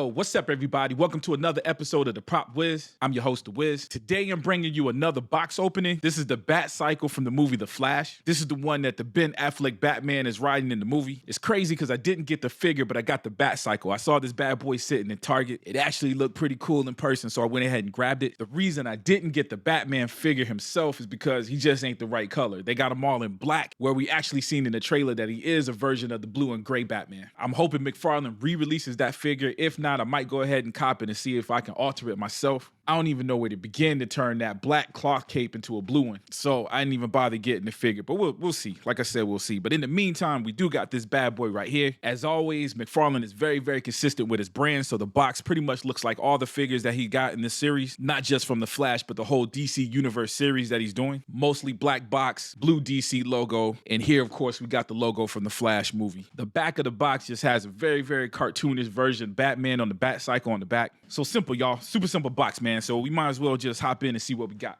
Yo, what's up, everybody? Welcome to another episode of the Prop Wiz. I'm your host, the Wiz. Today, I'm bringing you another box opening. This is the Batcycle from the movie The Flash. This is the one that the Ben Affleck Batman is riding in the movie. It's crazy because I didn't get the figure, but I got the Batcycle. I saw this bad boy sitting in Target. It actually looked pretty cool in person, so I went ahead and grabbed it. The reason I didn't get the Batman figure himself is because he just ain't the right color. They got him all in black, where we actually seen in the trailer that he is a version of the blue and gray Batman. I'm hoping McFarlane re-releases that figure. If not, I might go ahead and cop it and see if I can alter it myself. I don't even know where to begin to turn that black cloth cape into a blue one. So I didn't even bother getting the figure, but we'll see. Like I said, we'll see. But in the meantime, we do got this bad boy right here. As always, McFarlane is very, very consistent with his brand. So the box pretty much looks like all the figures that he got in this series, not just from the Flash, but the whole DC Universe series that he's doing. Mostly black box, blue DC logo. And here, of course, we got the logo from the Flash movie. The back of the box just has a very, very cartoonish version, Batman on the Batcycle on the back. So simple, y'all. Super simple box, man. So we might as well just hop in and see what we got.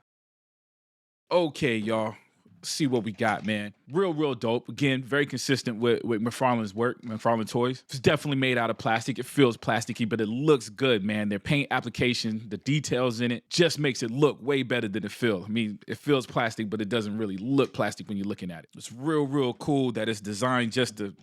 Okay, y'all. See what we got, man. Real dope. Again, very consistent with McFarlane's work, McFarlane Toys. It's definitely made out of plastic. It feels plasticky, but it looks good, man. Their paint application, the details in it, just makes it look way better than it feels. I mean, it feels plastic, but it doesn't really look plastic when you're looking at it. It's real cool that it's designed just to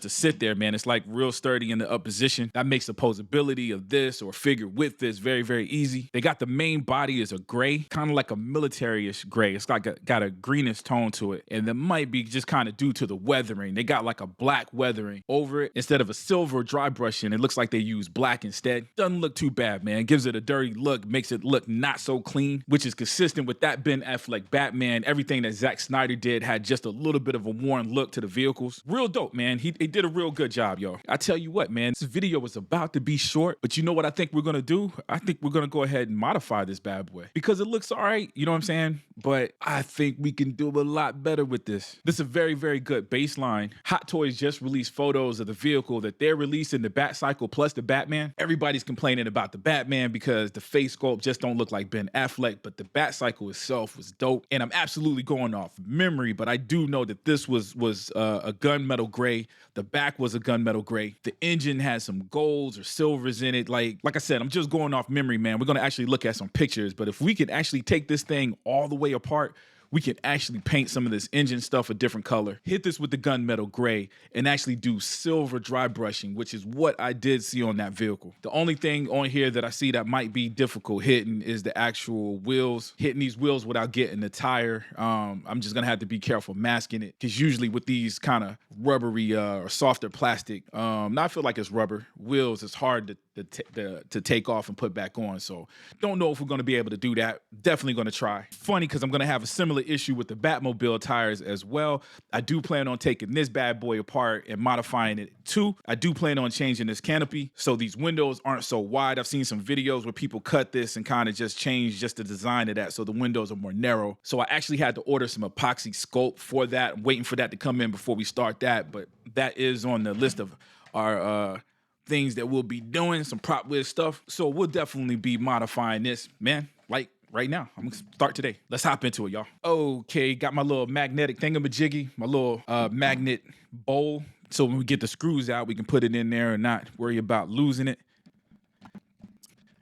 sit there, man. It's like real sturdy in the up position. That makes the posability of this or figure with this very, very easy. They got the main body as a gray, kind of like a military-ish gray. It's like got a greenish tone to it. And that might be just kind of due to the weathering. They got like a black weathering over it. Instead of a silver dry brushing, it looks like they use black instead. Doesn't look too bad, man. Gives it a dirty look, makes it look not so clean, which is consistent with that Ben Affleck Batman. Everything that Zack Snyder did had just a little bit of a worn look to the vehicles. Real dope, man. He did a real good job, y'all. I tell you what, man, this video was about to be short, but you know what I think we're gonna do? I think we're gonna go ahead and modify this bad boy because it looks all right, you know what I'm saying? But I think we can do a lot better with this. This is a very, very good baseline. Hot Toys just released photos of the vehicle that they're releasing, the Batcycle plus the Batman. Everybody's complaining about the Batman because the face sculpt just don't look like Ben Affleck, but the Batcycle itself was dope. And I'm absolutely going off memory, but I do know that this was a gunmetal gray. The back was a gunmetal gray. The engine has some golds or silvers in it. Like I said, I'm just going off memory, man. We're gonna actually look at some pictures, but if we could actually take this thing all the way apart, we can actually paint some of this engine stuff a different color, hit this with the gunmetal gray, and actually do silver dry brushing, which is what I did see on that vehicle. The only thing on here that I see that might be difficult hitting is the actual wheels. Hitting these wheels without getting the tire. I'm just gonna have to be careful masking it, because usually with these kind of rubbery or softer plastic, I feel like it's rubber wheels, it's hard to take off and put back on. So don't know if we're gonna be able to do that. Definitely gonna try. Funny, because I'm gonna have a similar issue with the Batmobile tires as well. I do plan on taking this bad boy apart and modifying it too. I do plan on changing this canopy so these windows aren't so wide. I've seen some videos where people cut this and kind of just change just the design of that so the windows are more narrow. So I actually had to order some epoxy sculpt for that. I'm waiting for that to come in before we start that, but that is on the list of our things that we'll be doing, some Prop Wiz stuff. So we'll definitely be modifying this, man, like right now. I'm gonna start today. Let's hop into it, y'all. Okay, got my little magnetic thingamajiggy, my little magnet bowl. So when we get the screws out, we can put it in there and not worry about losing it.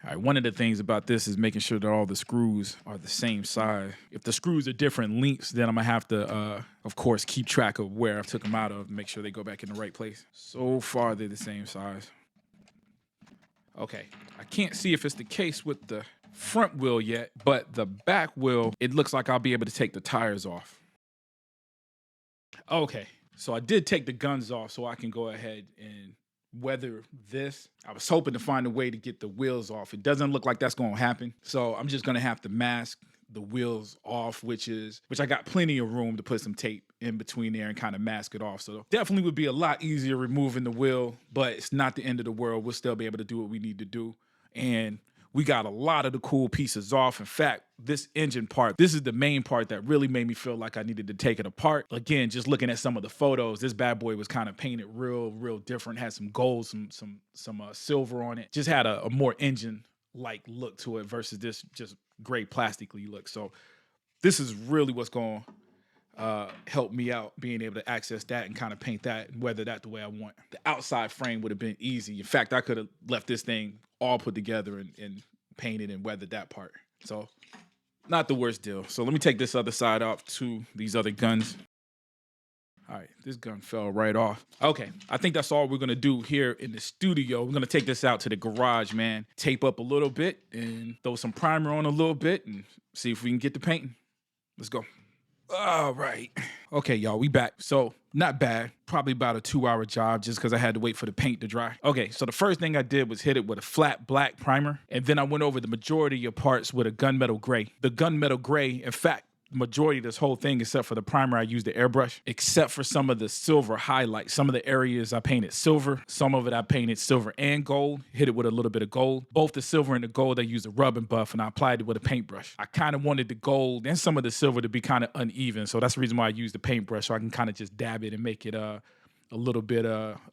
All right, one of the things about this is making sure that all the screws are the same size. If the screws are different lengths, then I'm gonna have to, of course, keep track of where I took them out of, make sure they go back in the right place. So far, they're the same size. Okay, I can't see if it's the case with the front wheel yet, but the back wheel, it looks like I'll be able to take the tires off. Okay, so I did take the guns off so I can go ahead and weather this. I was hoping to find a way to get the wheels off. It doesn't look like that's gonna happen. So I'm just gonna have to mask the wheels off, which I got plenty of room to put some tape in between there and kind of mask it off. So definitely would be a lot easier removing the wheel, but it's not the end of the world. We'll still be able to do what we need to do. And we got a lot of the cool pieces off. In fact, this engine part, this is the main part that really made me feel like I needed to take it apart. Again, just looking at some of the photos, this bad boy was kind of painted real different, had some gold, some silver on it. Just had a more engine-like look to it versus this just gray plastically look. So this is really what's going helped me out being able to access that and kind of paint that and weather that the way I want. The outside frame would have been easy. In fact, I could have left this thing all put together and painted and weathered that part. So not the worst deal. So let me take this other side off to these other guns. All right, this gun fell right off. Okay, I think that's all we're gonna do here in the studio. We're gonna take this out to the garage, man. Tape up a little bit and throw some primer on a little bit and see if we can get the painting. Let's go. All right. Okay, y'all, we back. So not bad. Probably about a 2-hour job just because I had to wait for the paint to dry. Okay, so the first thing I did was hit it with a flat black primer. And then I went over the majority of parts with a gunmetal gray. The gunmetal gray, in fact, majority of this whole thing, except for the primer, I used the airbrush, except for some of the silver highlights. Some of the areas I painted silver. Some of it I painted silver and gold, hit it with a little bit of gold. Both the silver and the gold, I used a rub and buff, and I applied it with a paintbrush. I kind of wanted the gold and some of the silver to be kind of uneven, so that's the reason why I used the paintbrush, so I can kind of just dab it and make it a little bit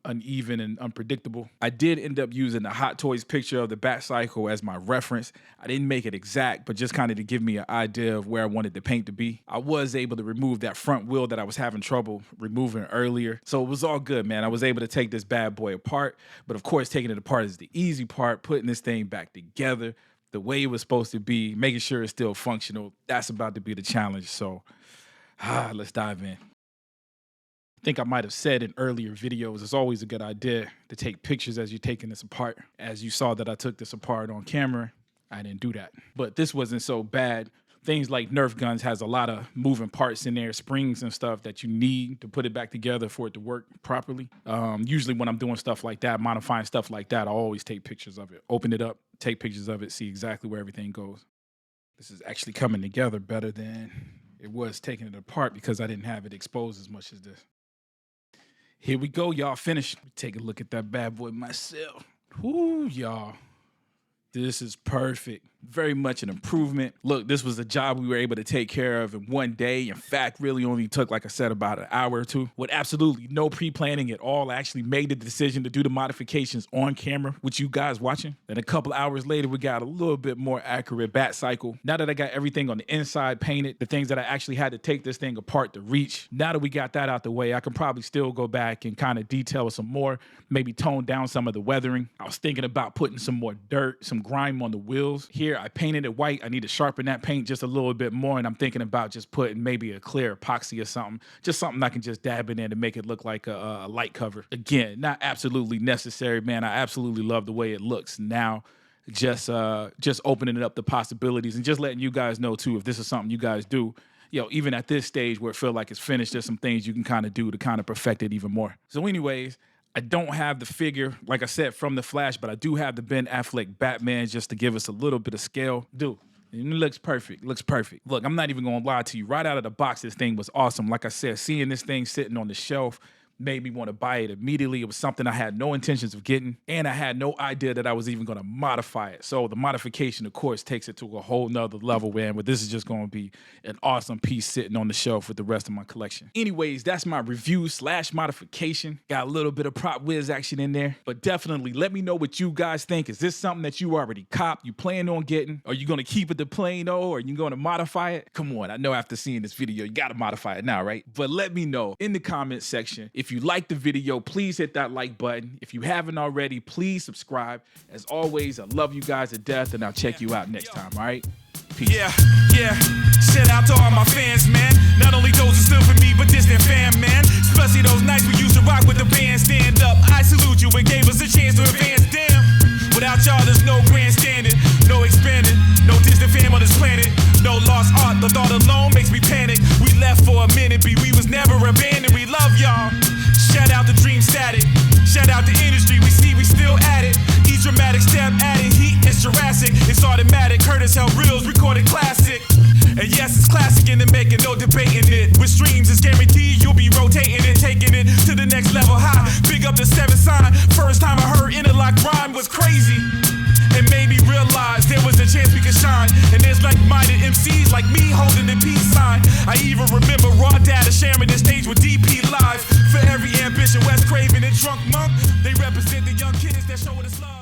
uneven and unpredictable. I did end up using the Hot Toys picture of the Batcycle as my reference. I didn't make it exact, but just kind of to give me an idea of where I wanted the paint to be. I was able to remove that front wheel that I was having trouble removing earlier. So it was all good, man. I was able to take this bad boy apart, but of course, taking it apart is the easy part. Putting this thing back together the way it was supposed to be, making sure it's still functional, that's about to be the challenge. So let's dive in. I think I might have said in earlier videos, it's always a good idea to take pictures as you're taking this apart. As you saw that I took this apart on camera, I didn't do that. But this wasn't so bad. Things like Nerf guns has a lot of moving parts in there, springs and stuff that you need to put it back together for it to work properly. Usually when I'm doing stuff like that, modifying stuff like that, I always take pictures of it. Open it up, take pictures of it, see exactly where everything goes. This is actually coming together better than it was taking it apart because I didn't have it exposed as much as this. Here we go, y'all. Finished. Take a look at that bad boy myself. Whoo, y'all. This is perfect. Very much an improvement. Look, this was a job we were able to take care of in one day. In fact, really only took, like I said, about an hour or two. With absolutely no pre-planning at all. I actually made the decision to do the modifications on camera with you guys watching. Then a couple hours later, we got a little bit more accurate Batcycle. Now that I got everything on the inside painted, the things that I actually had to take this thing apart to reach, now that we got that out the way, I can probably still go back and kind of detail some more, maybe tone down some of the weathering. I was thinking about putting some more dirt, some grime on the wheels. Here, I painted it white. I need to sharpen that paint just a little bit more, and I'm thinking about just putting maybe a clear epoxy or something, just something I can just dab in there to make it look like a light cover. Again, not absolutely necessary, man. I absolutely love the way it looks now. Just opening it up to possibilities and just letting you guys know, too, if this is something you guys do, even at this stage where it feels like it's finished, there's some things you can kind of do to kind of perfect it even more. So anyways, I don't have the figure, like I said, from the Flash, but I do have the Ben Affleck Batman just to give us a little bit of scale. Dude, it looks perfect. Looks perfect. Look, I'm not even going to lie to you. Right out of the box, this thing was awesome. Like I said, seeing this thing sitting on the shelf made me want to buy it immediately. It was something I had no intentions of getting, and I had no idea that I was even going to modify it. So the modification, of course, takes it to a whole nother level, man, but this is just going to be an awesome piece sitting on the shelf with the rest of my collection. Anyways, that's my review / modification. Got a little bit of Prop Wiz action in there, but definitely let me know what you guys think. Is this something that you already copped, you plan on getting? Are you going to keep it the plain old, or are you going to modify it? Come on, I know after seeing this video, you got to modify it now, right? But let me know in the comment section. If you like the video, please hit that like button. If you haven't already, please subscribe. As always, I love you guys to death, and I'll check you out next time, all right? Peace. Yeah. Shout out to all my fans, man. Not only those who stood for me, but distant fam, man. Especially those nights we used to rock with the band. Stand up, I salute you and gave us a chance to advance. Damn, without y'all, there's no grandstanding, no expanding, no distant fam on this planet. No lost art, the thought alone makes me panic. We left for a minute, but we was never abandoned. We love y'all. Shout out to Dream Static. Shout out to industry, we see we still at it. Each dramatic step adding heat is Jurassic. It's automatic, Curtis held reels, recorded classic. And yes, it's classic in the making, no debating it. With streams, it's guaranteed you'll be rotating it, taking it to the next level high. Big up the 7 sign. First time I heard interlock rhyme was crazy. It made me realize there was a chance we could shine. And there's like-minded MCs like me holding the peace sign. I even remember Raw Data sharing the stage with DP Live. For every ambition, West Craven and Drunk Monk, they represent the young kids that show us love.